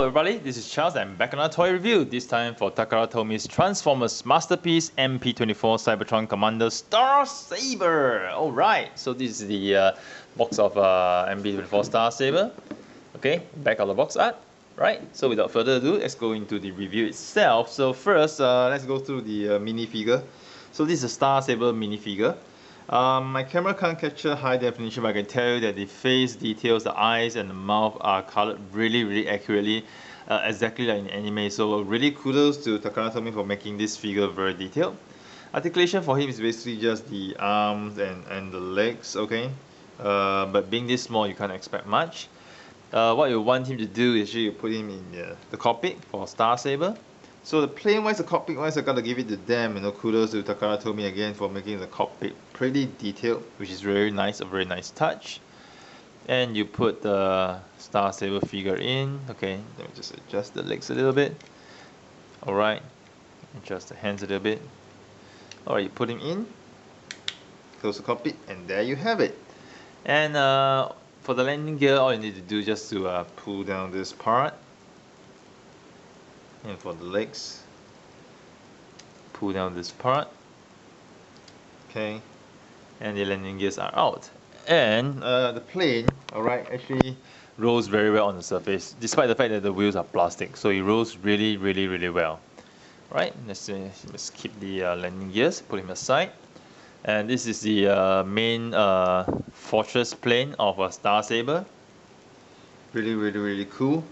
Hello everybody, this is Charles. I'm back on a toy review, this time for Takara Tomy's Transformers Masterpiece MP-24 Cybertron Commander Star Saber. Alright, so this is the box of MP-24 Star Saber. Okay, back of the box art. Right, so without further ado, let's go into the review itself. So first, let's go through the minifigure. So this is a Star Saber minifigure. My camera can't capture high definition, but I can tell you that the face details, the eyes and the mouth are colored really accurately, exactly like in anime. So really kudos to Takara Tomy for making this figure very detailed. Articulation for him is basically just the arms and the legs, okay? But being this small, you can't expect much. What you want him to do is you put him in the cockpit for Star Saber. So the plane wise, the cockpit wise, I gotta give it to them. Kudos to Takara Tomy again for making the cockpit pretty detailed, which is very nice, a very nice touch. And you put the Star Saber figure in. Okay, let me just adjust the legs a little bit. Alright, adjust the hands a little bit. Alright, you put him in, close the cockpit, and there you have it. And for the landing gear, all you need to do is just to pull down this part. And for the legs, pull down this part. Okay, and the landing gears are out. And the plane, alright, actually rolls very well on the surface, despite the fact that the wheels are plastic. So it rolls really well. Right, let's keep the landing gears, put him aside. And this is the main fortress plane of a Star Saber. Really cool.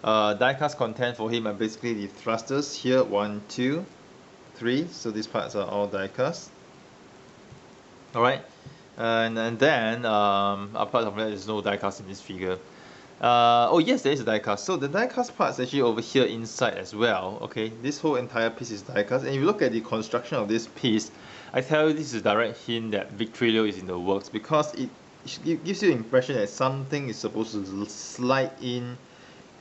Die-cast content for him are basically the thrusters here, 1, 2, 3. So these parts are all die-cast. Alright, and then apart from that, there's no die-cast in this figure. Oh yes, there is a die-cast. So the die-cast part is actually over here inside as well. Okay, this whole entire piece is die-cast. And if you look at the construction of this piece, I tell you this is a direct hint that Victrilio is in the works, because it gives you the impression that something is supposed to slide in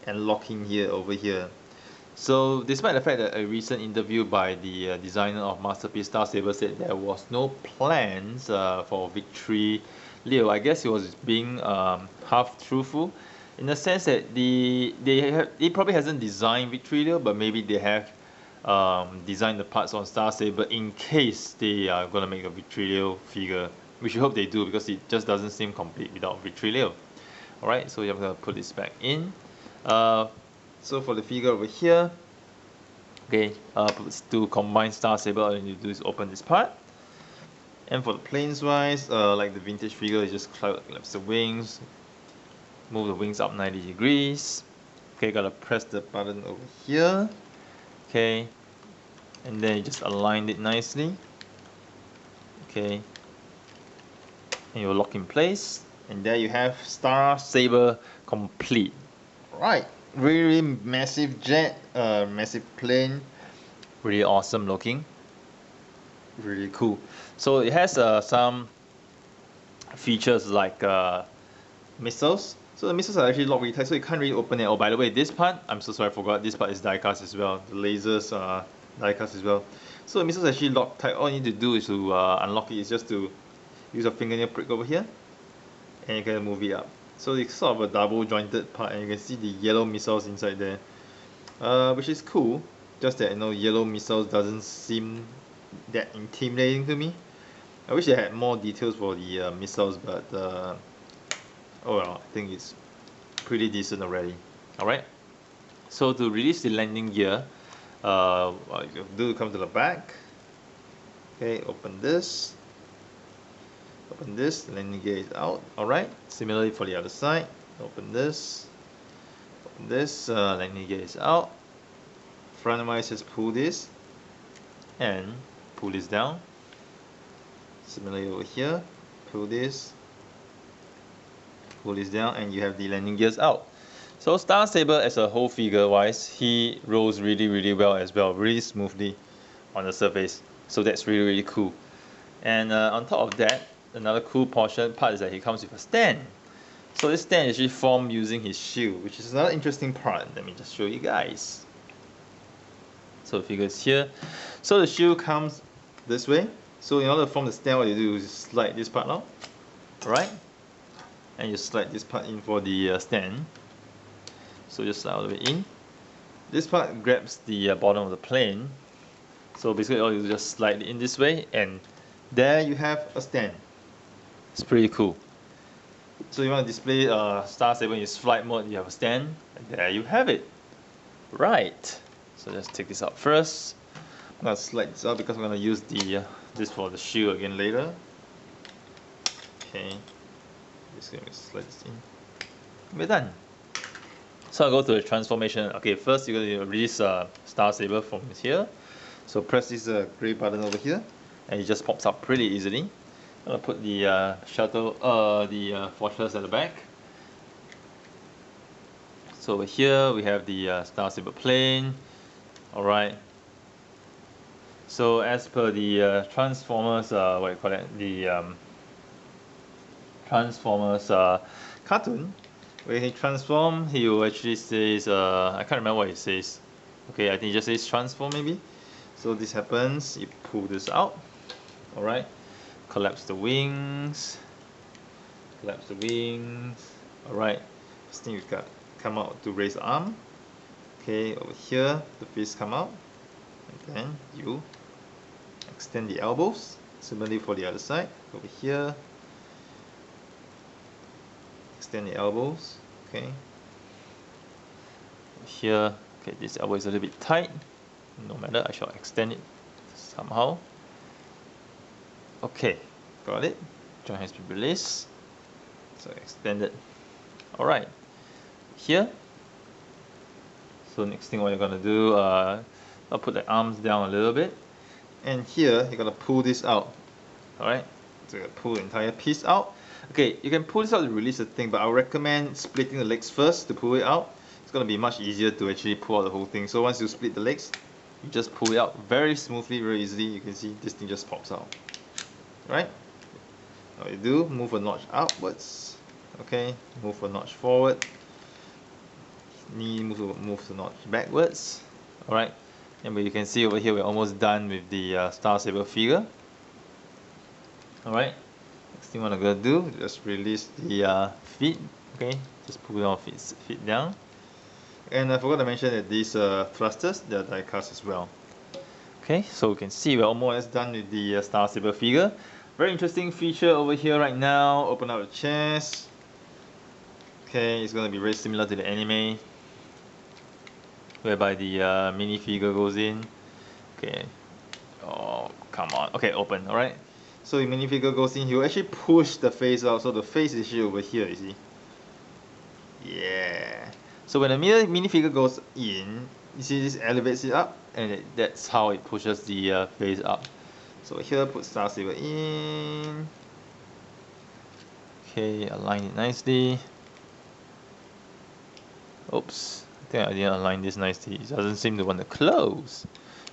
and lock in here over here. So despite the fact that a recent interview by the designer of Masterpiece Star Saber said there was no plans for Victrilio, I guess he was being half truthful, in the sense that he probably hasn't designed Victrilio, but maybe they have designed the parts on Star Saber in case they are going to make a Victrilio figure. We should hope they do, because it just doesn't seem complete without Victrilio. Alright, so I'm going to put this back in. So for the figure over here, okay, to combine Star Saber, all you need to do is open this part. And for the planes wise, like the vintage figure, you just collapse the wings, move the wings up 90 degrees. Okay, gotta press the button over here. Okay, and then you just align it nicely. Okay, and you'll lock in place, and there you have Star Saber complete. Right, really massive jet, massive plane, really awesome looking, really cool. So it has some features like missiles. So the missiles are actually locked really tight, so you can't really open it. Oh, by the way, this part, I'm so sorry, I forgot, this part is die-cast as well. The lasers are die-cast as well. So the missiles are actually locked tight. All you need to do is to unlock it, is just to use a fingernail prick over here, and you can move it up. So it's sort of a double jointed part, and you can see the yellow missiles inside there, which is cool. Just that yellow missiles doesn't seem that intimidating to me. I wish they had more details for the missiles, but oh well, I think it's pretty decent already. Alright, so to release the landing gear, what you do, come to the back. Okay, open this. Open this, the landing gear is out. Alright, similarly for the other side, open this, landing gear is out. Front wise, just pull this and pull this down. Similarly over here, pull this down, and you have the landing gears out. So Star Saber as a whole figure wise, he rolls really well as well, really smoothly on the surface. So that's really cool. And on top of that, another cool part is that he comes with a stand. So this stand is actually formed using his shield, which is another interesting part. Let me just show you guys. So the figure is here. So the shield comes this way. So in order to form the stand, what you do is slide this part out. Alright? And you slide this part in for the stand. So just slide all the way in. This part grabs the bottom of the plane. So basically all you do is just slide it in this way, and there you have a stand. It's pretty cool. So you want to display Star Saber in its flight mode, you have a stand, and there you have it. Right. So let's take this out first. I'm gonna slide this out because I'm gonna use the this for the shield again later. Okay. Just gonna slide this in. We're done. So I'll go to the transformation. Okay, first you're going to release Star Saber from here. So press this grey button over here, and it just pops up pretty easily. I'm gonna put the fortress at the back. So over here we have the Star Saber plane. All right. So as per the Transformers, what do you call it? The Transformers cartoon. When he transforms, he will actually says, I can't remember what he says. Okay, I think he just says transform maybe. So this happens, you pull this out, alright, collapse the wings, alright, first thing you got, come out to raise the arm, okay, over here, the face come out, and then you extend the elbows, similarly for the other side, over here, extend the elbows, okay, here, okay, this elbow is a little bit tight, no matter, I shall extend it somehow. Okay, got it, joint has been released, so extend it, alright, here, so next thing what you're going to do, I'll put the arms down a little bit, and here you're going to pull this out, alright, so you're going to pull the entire piece out. Okay, you can pull this out to release the thing, but I recommend splitting the legs first to pull it out. It's going to be much easier to actually pull out the whole thing. So once you split the legs, you just pull it out very smoothly, very easily. You can see this thing just pops out. Right? What you do, move a notch outwards. Okay, move a notch forward. Knee move the notch backwards. Alright, and you can see over here we're almost done with the Star Saber figure. Alright. Next thing what I'm gonna do, just release the feet. Okay, just pull down feet down. And I forgot to mention that these thrusters, they are die cast as well. Okay, so you can see we're almost done with the Star Saber figure. Very interesting feature over here right now. Open up the chest. Okay, it's gonna be very similar to the anime, whereby the minifigure goes in. Okay. Oh, come on. Okay, open. All right. So the minifigure goes in, he will actually push the face out, so the face is actually over here, you see. Yeah. So when the minifigure goes in, you see this elevates it up, and that's how it pushes the face up. So here, put Star Saber in. Okay, align it nicely. Oops, I think I didn't align this nicely. It doesn't seem to want to close.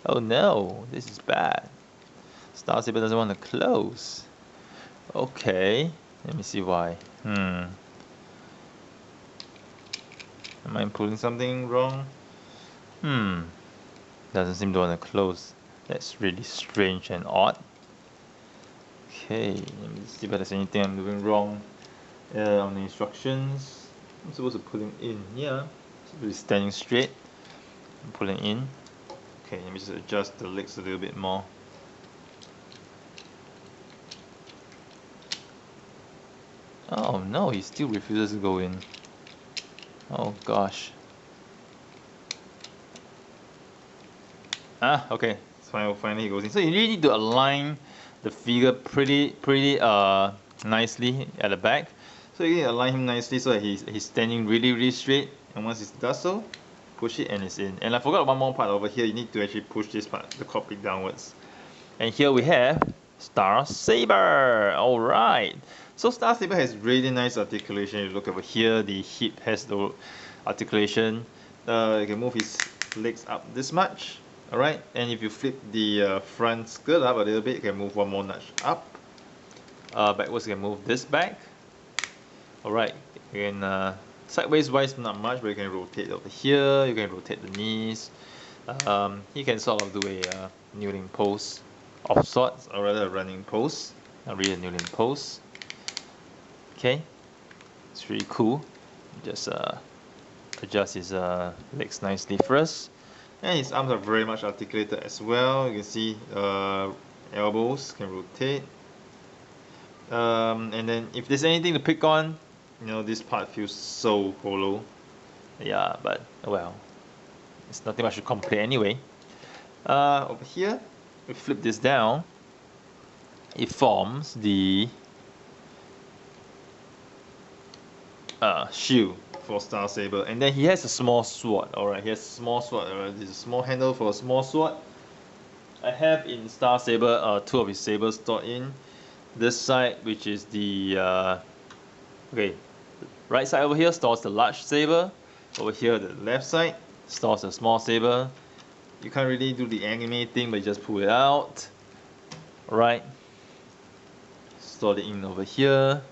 Oh no, this is bad. Star Saber doesn't want to close. Okay, let me see why. Am I pulling something wrong? Doesn't seem to want to close. That's really strange and odd. Okay, let me see if there's anything I'm doing wrong on the instructions. I'm supposed to pull him in. Yeah, supposed to be standing straight. I'm pulling in. Okay, let me just adjust the legs a little bit more. Oh no, he still refuses to go in. Oh gosh. Okay. Finally he goes in. So you really need to align the figure pretty nicely at the back. So you need to align him nicely so that he's standing really straight. And once he does so, push it and it's in. And I forgot one more part over here. You need to actually push this part, the cockpit downwards. And here we have Star Saber. Alright. So Star Saber has really nice articulation. You look over here, the hip has the articulation. You can move his legs up this much. Alright, and if you flip the front skirt up a little bit, you can move one more notch up. Backwards, you can move this back. Alright, you can sideways wise not much, but you can rotate over here. You can rotate the knees. You can sort of do a kneeling pose of sorts, or rather a running pose. Not really a kneeling pose. Okay, it's really cool. Just adjust his legs nicely first. And his arms are very much articulated as well. You can see elbows can rotate. And then if there's anything to pick on, you know, this part feels so hollow. Yeah, but well, it's nothing much to complain anyway. Over here, we flip this down. It forms the shield for Star Saber, and then he has a small sword. Alright, he has a small sword. There's a small handle for a small sword. I have in Star Saber 2 of his sabers stored in. This side, which is the right side over here, stores the large saber. Over here, the left side stores the small saber. You can't really do the anime thing, but you just pull it out. Alright, store it in over here,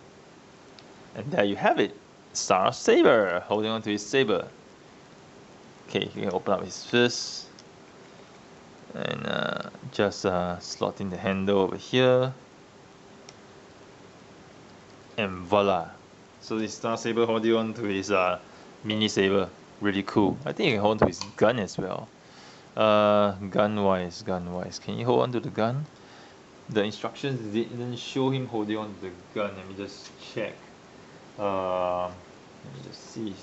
and there you have it. Star Saber holding on to his saber. Okay, you can open up his fist and just slot in the handle over here, and voila. So this Star Saber holding on to his mini saber, really cool. I think you can hold on to his gun as well. Gun wise, can you hold on to the gun? The instructions didn't show him holding on to the gun. Let me just check. Let me just see.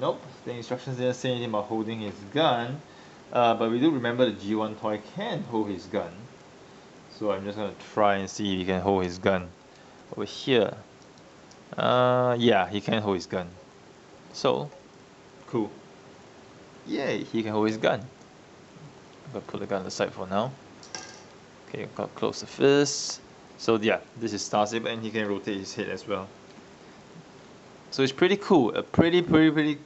Nope, the instructions didn't say anything about holding his gun. But we do remember the G1 toy can hold his gun. So I'm just gonna try and see if he can hold his gun. Over here. Yeah, he can hold his gun. So, cool. Yay, he can hold his gun. I'm gonna put the gun aside for now. Okay, I'm gonna close the fist. So yeah, this is Star Saber, and he can rotate his head as well. So it's pretty cool, a pretty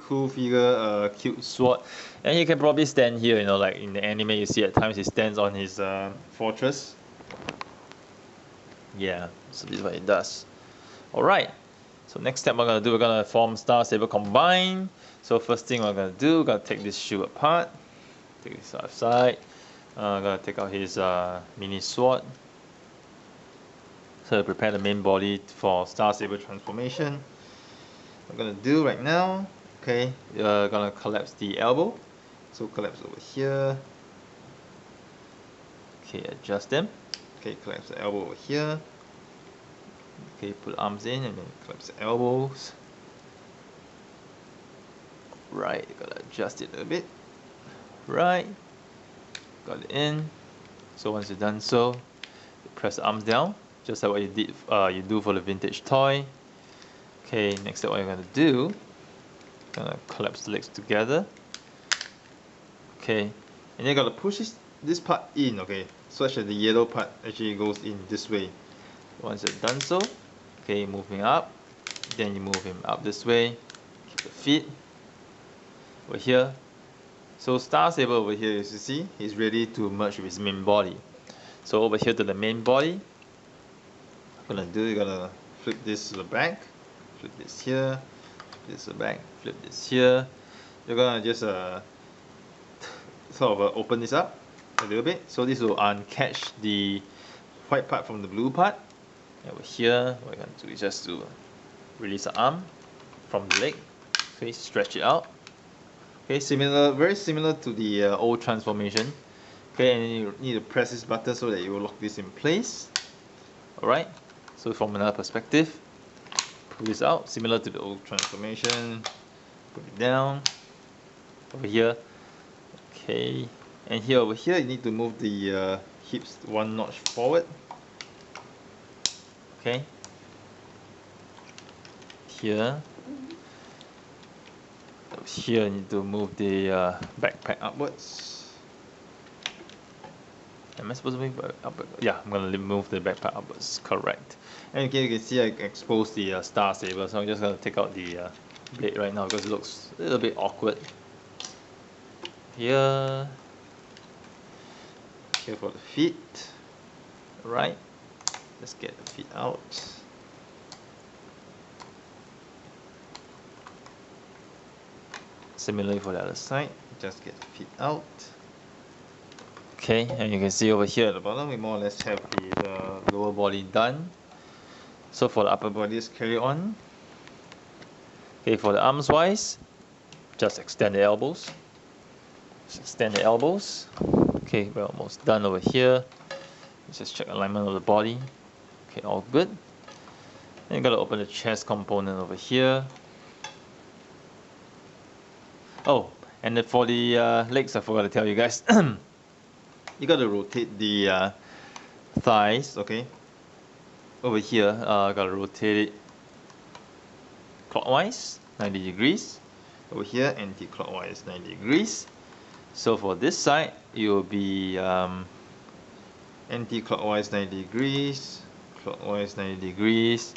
cool figure, cute sword. And he can probably stand here, you know, like in the anime you see at times he stands on his fortress. Yeah, so this is what it does. Alright, so next step we're gonna form Star Saber Combine. So first thing we're gonna do, we're gonna take this shield apart. Take this outside. Gonna take out his mini sword. So prepare the main body for Star Saber transformation. What I'm gonna do right now, okay, gonna collapse the elbow. So collapse over here. Okay, adjust them. Okay, collapse the elbow over here. Okay, put arms in and then collapse the elbows. Right, gotta adjust it a bit. Right, got it in. So once you've done so, you press the arms down, just like what you do for the vintage toy. Okay, next step what you're gonna do, gonna collapse the legs together. Okay, and you're gonna push this part in, okay, such that the yellow part actually goes in this way. Once you've done so, okay, move him up, then you move him up this way, keep the feet over here. So Star Saber over here, as you see, he's ready to merge with his main body. So over here to the main body, what you're gonna do, you're gonna flip this to the back, flip this here, flip this to the back, flip this here. You're gonna just sort of open this up a little bit, so this will uncatch the white part from the blue part. And over here, what you're gonna do is just to release the arm from the leg. Okay, stretch it out. Okay, very similar to the old transformation. Okay, and you need to press this button so that you will lock this in place. Alright, so from another perspective, pull this out, similar to the old transformation. Put it down over here. Okay, and here over here you need to move the hips one notch forward. Okay, here you need to move the backpack upwards. Am I supposed to move upwards? Yeah, I'm gonna move the backpack upwards, correct. And okay, you can see I exposed the Star Saber, so I'm just gonna take out the blade right now because it looks a little bit awkward. Here for the feet. Right, let's get the feet out. Similarly for the other side, just get the feet out. Okay, and you can see over here at the bottom, we more or less have the lower body done. So for the upper body, let's carry on. Okay, for the arms wise, just extend the elbows. Just extend the elbows. Okay, we're almost done over here. Let's just check alignment of the body. Okay, all good. Then you gotta open the chest component over here. Oh, and then for the legs, I forgot to tell you guys. You gotta rotate the thighs, okay? Over here, gotta rotate it clockwise, 90 degrees. Over here, anti-clockwise, 90 degrees. So for this side, it will be anti-clockwise 90 degrees, clockwise 90 degrees.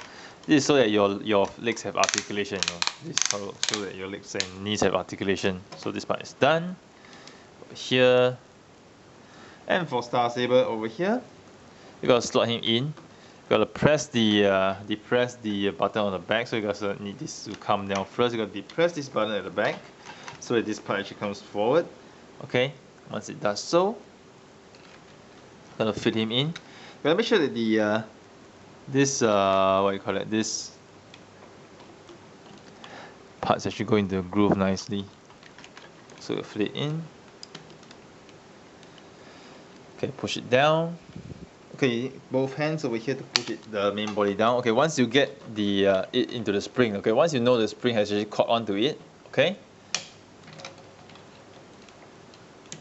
This is so that your legs have articulation, you know. This is so that your legs and knees have articulation. So this part is done. Over here. And for Star Saber over here, you gotta slot him in. You gotta press the depress the button on the back. So you gotta need this to come down first. You gotta depress this button at the back so that this part actually comes forward. Okay, once it does so, gonna fit him in. You gotta make sure that the this what you call it, this parts actually go into the groove nicely. So you fit it in. Okay, push it down. Okay, both hands over here to push the main body down. Okay, once you get the it into the spring, okay, once you know the spring has actually caught onto it, okay,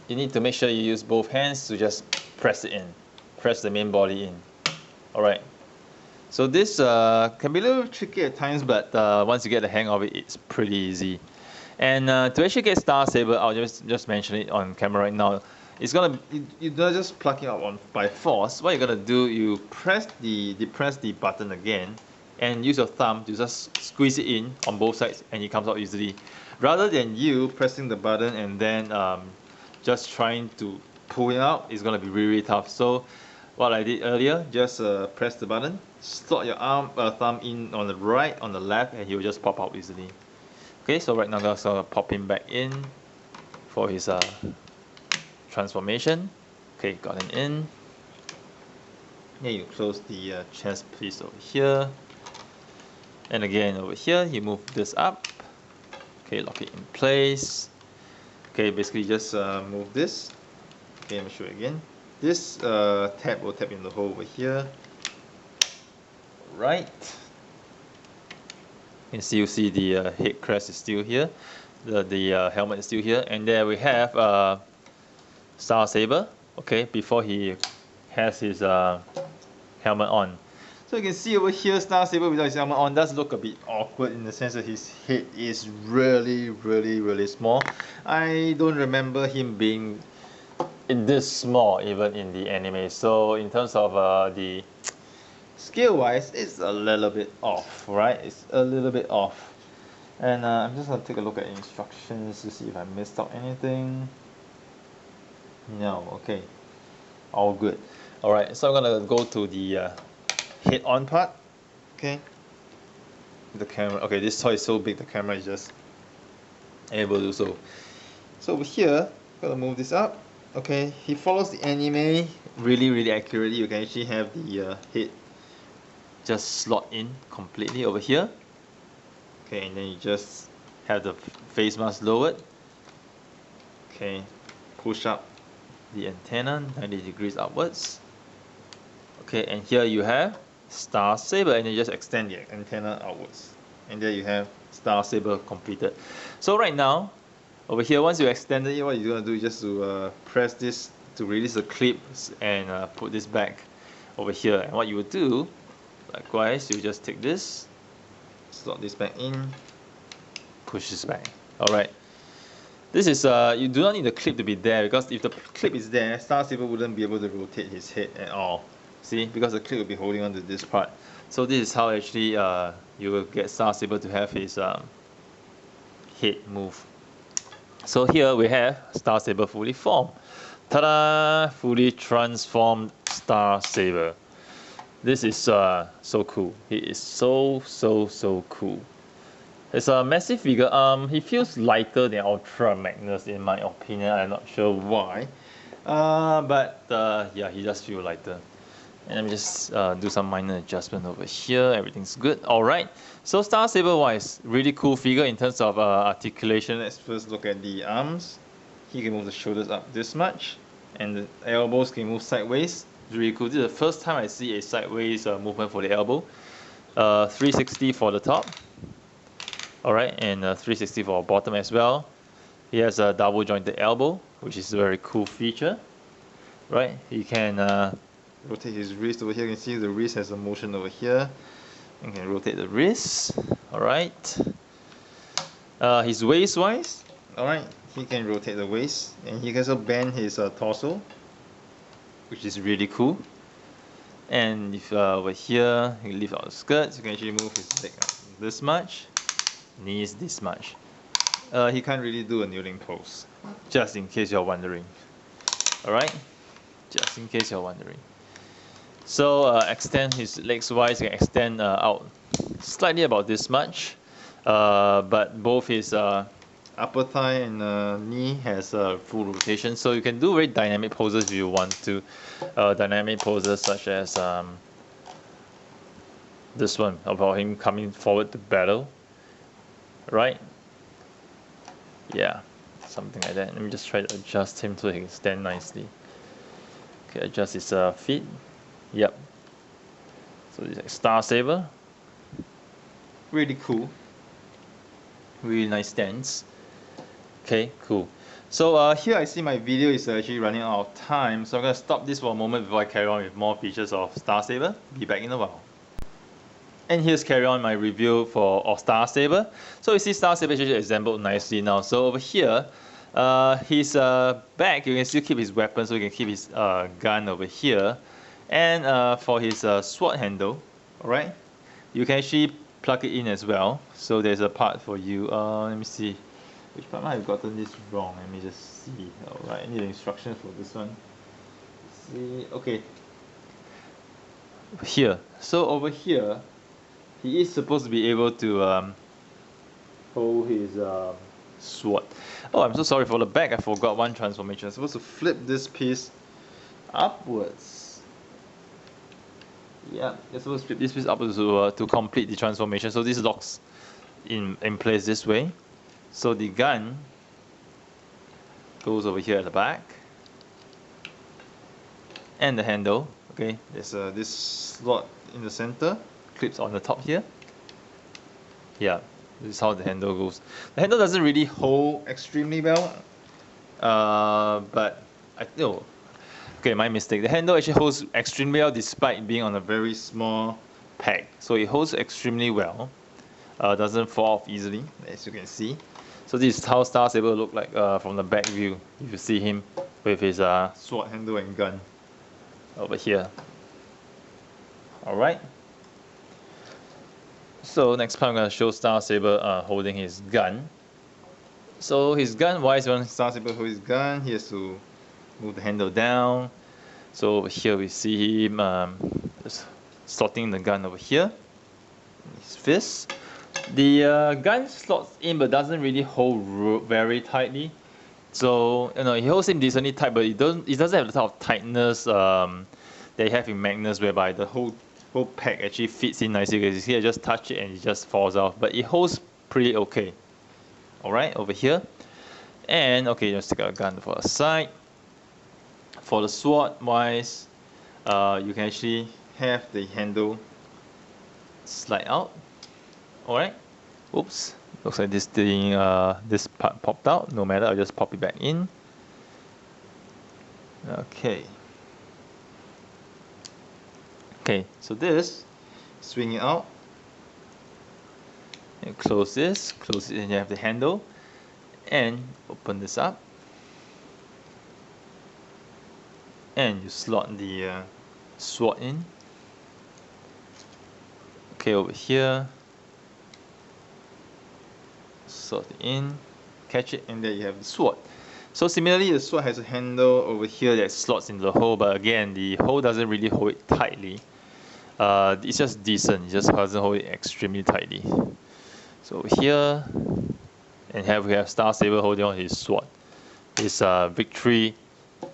you need to make sure you use both hands to just press it in, press the main body in. All right. So this can be a little tricky at times, but once you get the hang of it, it's pretty easy. And to actually get Star Saber, I'll just mention it on camera right now. It's gonna you're not just plucking out by force. What you're gonna do, you depress the button again, and use your thumb to just squeeze it in on both sides, and it comes out easily. Rather than you pressing the button and then just trying to pull it out, it's gonna be really tough. So what I did earlier, just press the button, slot your thumb in on the right, on the left, and he will just pop out easily. Okay, so right now I'm gonna pop him back in for his transformation. Okay, got him in. Then you close the chest piece over here. And again over here, you move this up. Okay, lock it in place. Okay, basically just move this. Okay, let me show you again. This tab will tap in the hole over here. Right. You can still see the head crest is still here. The helmet is still here. And there we have Star Saber, okay, before he has his helmet on. So you can see over here, Star Saber without his helmet on does look a bit awkward in the sense that his head is really small. I don't remember him being this small even in the anime. So in terms of the scale wise, it's a little bit off, right? It's a little bit off. And I'm just gonna take a look at instructions to see if I missed out anything. No, okay, all good. All right, so I'm gonna go to the head on part. Okay, the camera. Okay, this toy is so big, the camera is just able to do so. So over here, gonna move this up. Okay, he follows the anime really accurately. You can actually have the head just slot in completely over here. Okay, and then you just have the face mask lowered. Okay, push up the antenna 90 degrees upwards. Okay, and here you have Star Saber, and you just extend the antenna outwards, and there you have Star Saber completed. So right now over here, once you extended it, what you're going to do is just to press this to release the clips and put this back over here. And what you would do, likewise, you just take this, slot this back in, push this back. Alright. This is, you do not need the clip to be there, because if the clip is there, Star Saber wouldn't be able to rotate his head at all. See, because the clip will be holding on to this part. So this is how actually you will get Star Saber to have his head move. So here we have Star Saber fully formed. Ta-da! Fully transformed Star Saber. This is so cool. He is so cool. It's a massive figure. He feels lighter than Ultra Magnus in my opinion. I'm not sure why. But yeah, he does feel lighter. And let me just do some minor adjustment over here. Everything's good. Alright. So Star Saber wise, really cool figure in terms of articulation. Let's first look at the arms. He can move the shoulders up this much, and the elbows can move sideways. It's really cool. This is the first time I see a sideways movement for the elbow. 360 for the top. Alright, and 360 for bottom as well. He has a double jointed elbow, which is a very cool feature. Right, he can rotate his wrist over here. You can see the wrist has a motion over here. You can rotate the wrist. Alright. His waist wise, alright, he can rotate the waist, and he can also bend his torso, which is really cool. And if over here, you lift out the skirts, you can actually move his leg up this much, knees this much. He can't really do a kneeling pose, just in case you're wondering. Alright, just in case you're wondering. So extend his legs wise, he can extend out slightly about this much, but both his upper thigh and knee has full rotation, so you can do very dynamic poses if you want to. Dynamic poses such as this one about him coming forward to battle, right? Yeah, something like that. Let me just try to adjust him so he can stand nicely. Okay, adjust his feet. Yep. So this is like Star Saber. Really cool. Really nice stance. Okay, cool. So here I see my video is actually running out of time, so I'm going to stop this for a moment before I carry on with more features of Star Saber. Be back in a while. And here's carry on my review of Star Saber. So you see Star Saber is actually assembled nicely now. So over here, his back, you can still keep his weapon, so you can keep his gun over here. And for his sword handle, alright, you can actually plug it in as well. So there's a part for you. Let me see. Which part might have gotten this wrong? Let me just see. Alright, I need the instructions for this one. See, okay. Here. So over here, he is supposed to be able to hold his sword. Oh, I'm so sorry for the back. I forgot one transformation. I'm supposed to flip this piece upwards. Yeah, you're supposed to flip this piece upwards to complete the transformation. So this locks in place this way. So the gun goes over here at the back, and the handle. Okay, there's this slot in the center, clips on the top here. Yeah, this is how the handle goes. The handle doesn't really hold extremely well, but I know. Okay, my mistake. The handle actually holds extremely well despite being on a very small peg. So it holds extremely well. Doesn't fall off easily, as you can see. So this is how Star Saber look like from the back view. If you see him with his sword handle and gun over here. Alright. So next part I'm going to show Star Saber holding his gun. So his gun wise, when Star Saber holds his gun, he has to move the handle down. So over here we see him just slotting the gun over here. His fist. The gun slots in but doesn't really hold very tightly. So you know, he holds him decently tight, but it doesn't have the type of tightness that you have in Magnus, whereby the whole pack actually fits in nicely. Because you see, I just touch it and it just falls off, but it holds pretty okay. Alright, over here. And okay, just take our gun for a side. For the sword wise, you can actually have the handle slide out. Alright, oops, looks like this thing, this part popped out. No matter, I'll just pop it back in. Okay. Okay, so this, swing it out. And close it, and you have the handle. And open this up. And you slot the sword in. Okay, over here. Slot it in, catch it, and there you have the sword. So similarly, the sword has a handle over here that slots into the hole, but again, the hole doesn't really hold it tightly. It's just decent, it just doesn't hold it extremely tightly. So over here, and we have Star Saber holding on his sword. His victory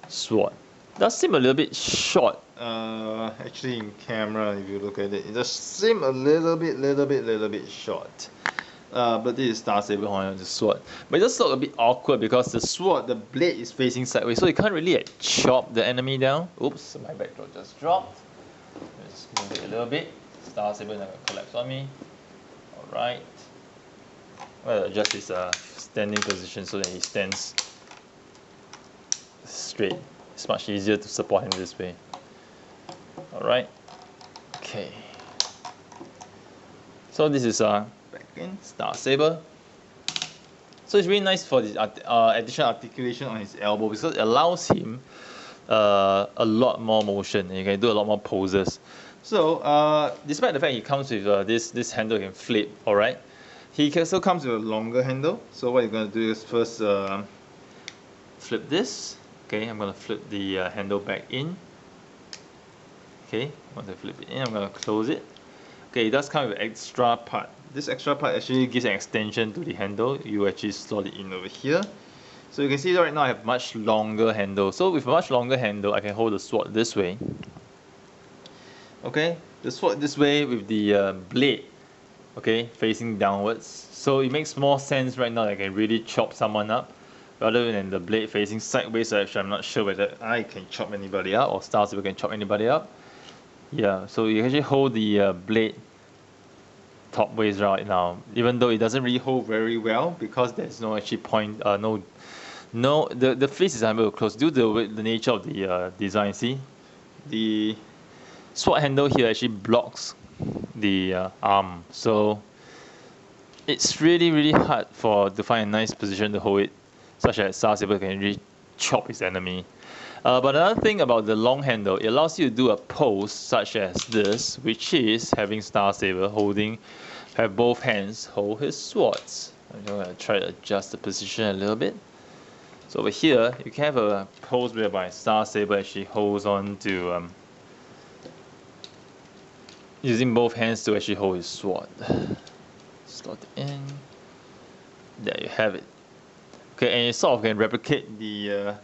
sword. Does seem a little bit short actually in camera, if you look at it, it does seem a little bit short. But this is Star Saber on the sword. But it does look a bit awkward because the sword, the blade is facing sideways, so you can't really chop the enemy down. Oops, my backdrop just dropped. Let's move it a little bit. Star Saber never collapse on me. Alright. Well, adjust his standing position so that he stands straight. It's much easier to support him this way. Alright. Okay. So this is back in Star Saber. So it's really nice for this additional articulation on his elbow because it allows him a lot more motion and you can do a lot more poses. So despite the fact he comes with this handle you can flip, alright, he also comes with a longer handle. So what you're going to do is first flip this. Okay, I'm going to flip the handle back in. Okay, once I flip it in, I'm going to close it. Okay, it does come with an extra part. This extra part actually gives an extension to the handle. You actually slot it in over here. So you can see right now I have much longer handle. So with a much longer handle, I can hold the sword this way. Okay, the sword this way with the blade, okay, facing downwards. So it makes more sense right now that I can really chop someone up rather than the blade facing sideways. So actually, I'm not sure whether I can chop anybody up or Star Saber can chop anybody up. Yeah, so you actually hold the blade top ways right now, even though it doesn't really hold very well because there's no actually point, the fleece is unable to close due to the nature of the design. See, the sword handle here actually blocks the arm, so it's really hard to find a nice position to hold it, such that Star Saber can really chop his enemy. But another thing about the long handle, it allows you to do a pose such as this, which is having Star Saber have both hands hold his swords. I'm going to try to adjust the position a little bit. So over here, you can have a pose whereby Star Saber actually holds on to, using both hands to actually hold his sword. Slot it in. There you have it. Okay, and you sort of can replicate the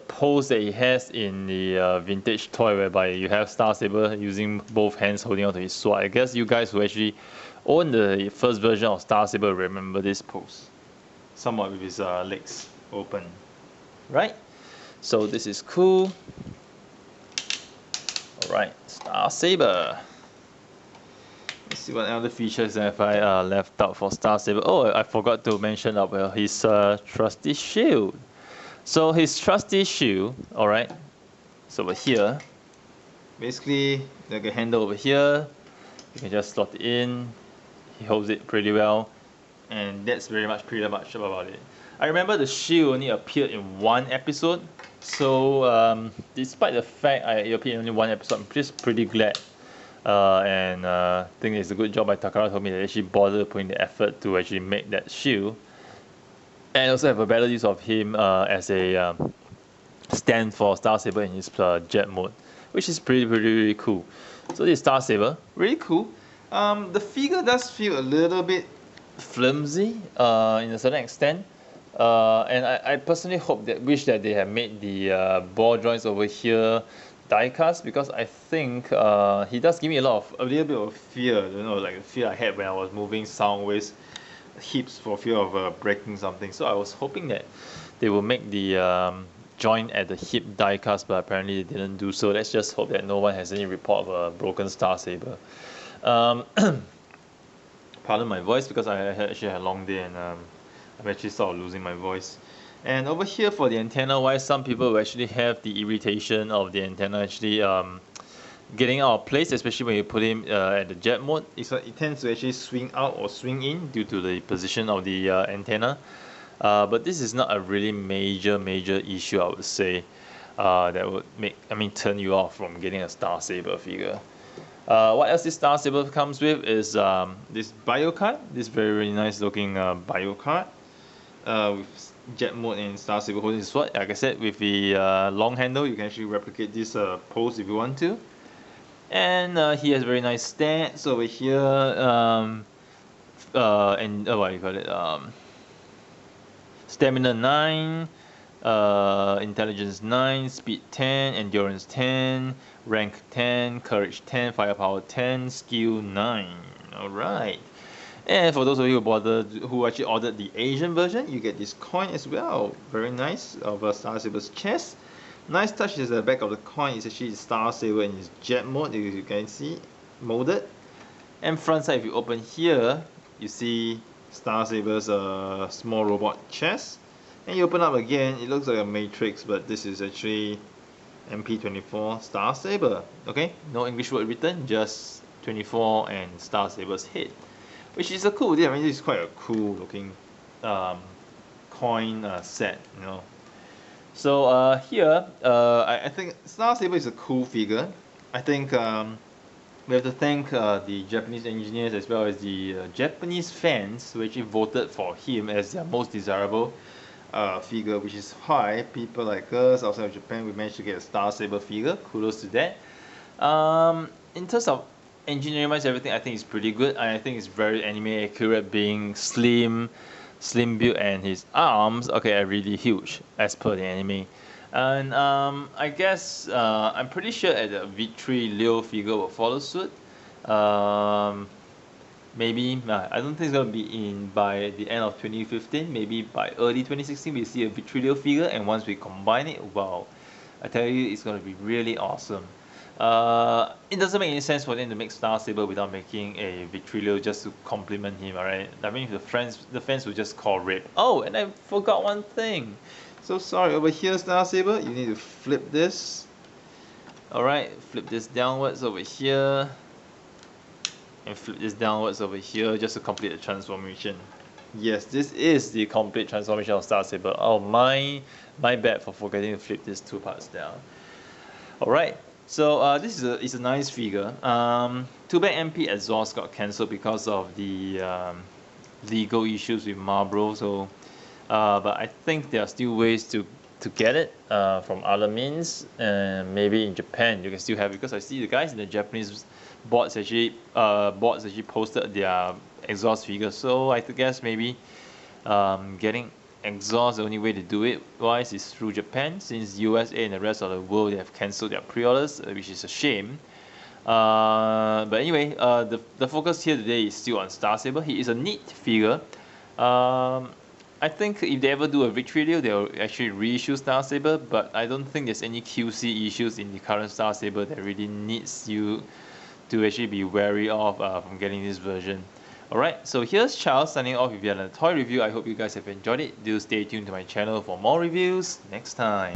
pose that he has in the vintage toy, whereby you have Star Saber using both hands holding onto his sword. I guess you guys who actually own the first version of Star Saber remember this pose, somewhat with his legs open, right? So this is cool. Alright, Star Saber. Let's see what other features have I left out for Star Saber. Oh, I forgot to mention his trusty shield. So his trusty shield, alright, so over here, basically like a handle over here, you can just slot it in, he holds it pretty well, and that's pretty much about it. I remember the shield only appeared in one episode, so despite the fact it appeared in only one episode, I'm just pretty glad. And I think it's a good job by Takara Tomy that actually bothered putting the effort to actually make that shield. And also have a better use of him as a stand for Star Saber in his jet mode, which is really cool. So this is Star Saber, really cool. The figure does feel a little bit flimsy in a certain extent, and I personally wish that they had made the ball joints over here die cast, because I think he does give me a little bit of fear, like the fear I had when I was moving Soundwave's hips for fear of breaking something. So I was hoping that they will make the joint at the hip die cast, but apparently they didn't do so. Let's just hope that no one has any report of a broken Star Saber. Pardon my voice because I actually had a long day and I'm actually sort of losing my voice. And over here for the antenna wise, some people will actually have the irritation of the antenna actually getting out of place, especially when you put him at the jet mode. It tends to actually swing out or swing in due to the position of the antenna. But this is not a really major issue, I would say, that would turn you off from getting a Star Saber figure. What else this Star Saber comes with is this bio card, this very nice looking bio card with jet mode and Star Saber holding his sword. Like I said, with the long handle, you can actually replicate this pose if you want to. And he has very nice stats over here, and what you call it, stamina 9, Intelligence 9, Speed 10, Endurance 10, Rank 10, Courage 10, Firepower 10, Skill 9. Alright. And for those of you who actually ordered the Asian version, you get this coin as well. Very nice, of Star Saber's chest. Nice touch is the back of the coin is actually Star Saber in its jet mode, as you can see, molded. And front side, if you open here, you see Star Saber's small robot chest. And you open up again, it looks like a matrix, but this is actually MP-24 Star Saber. Okay, no English word written, just 24 and Star Saber's head, which is a cool deal. I mean, this is quite a cool looking coin set, you know. So here, I think Star Saber is a cool figure. I think we have to thank the Japanese engineers as well as the Japanese fans who actually voted for him as their most desirable figure, which is why people like us outside of Japan, we managed to get a Star Saber figure. Kudos to that. In terms of engineering wise, everything I think is pretty good. I think it's very anime accurate, being slim build, and his arms are really huge as per the anime. And I guess I'm pretty sure that the Victory Leo figure will follow suit. Maybe I don't think it's gonna be in by the end of 2015. Maybe by early 2016 we see a Victory Leo figure, and once we combine it, wow, I tell you, it's gonna be really awesome. It doesn't make any sense for them to make Star Saber without making a Victory Leo just to complement him, alright? I mean, the fans will just call rape. Oh, and I forgot one thing. So sorry, over here, Star Saber, you need to flip this. Alright, flip this downwards over here. And flip this downwards over here just to complete the transformation. Yes, this is the complete transformation of Star Saber. Oh, my bad for forgetting to flip these two parts down. Alright, so this is a nice figure. Too bad MP exhaust got cancelled because of the legal issues with Marlboro. So, but I think there are still ways to get it from other means, and maybe in Japan you can still have it, because I see the guys in the Japanese boards actually posted their exhaust figures. So I guess maybe getting exhaust, the only way to do it wise is through Japan, since USA and the rest of the world, they have cancelled their pre-orders, which is a shame. But anyway, the focus here today is still on Star Saber. He is a neat figure. I think if they ever do a Victory Leo, they'll actually reissue Star Saber, but I don't think there's any QC issues in the current Star Saber that really needs you to actually be wary of from getting this version. Alright, so here's Charles signing off with yet another toy review. I hope you guys have enjoyed it. Do stay tuned to my channel for more reviews next time.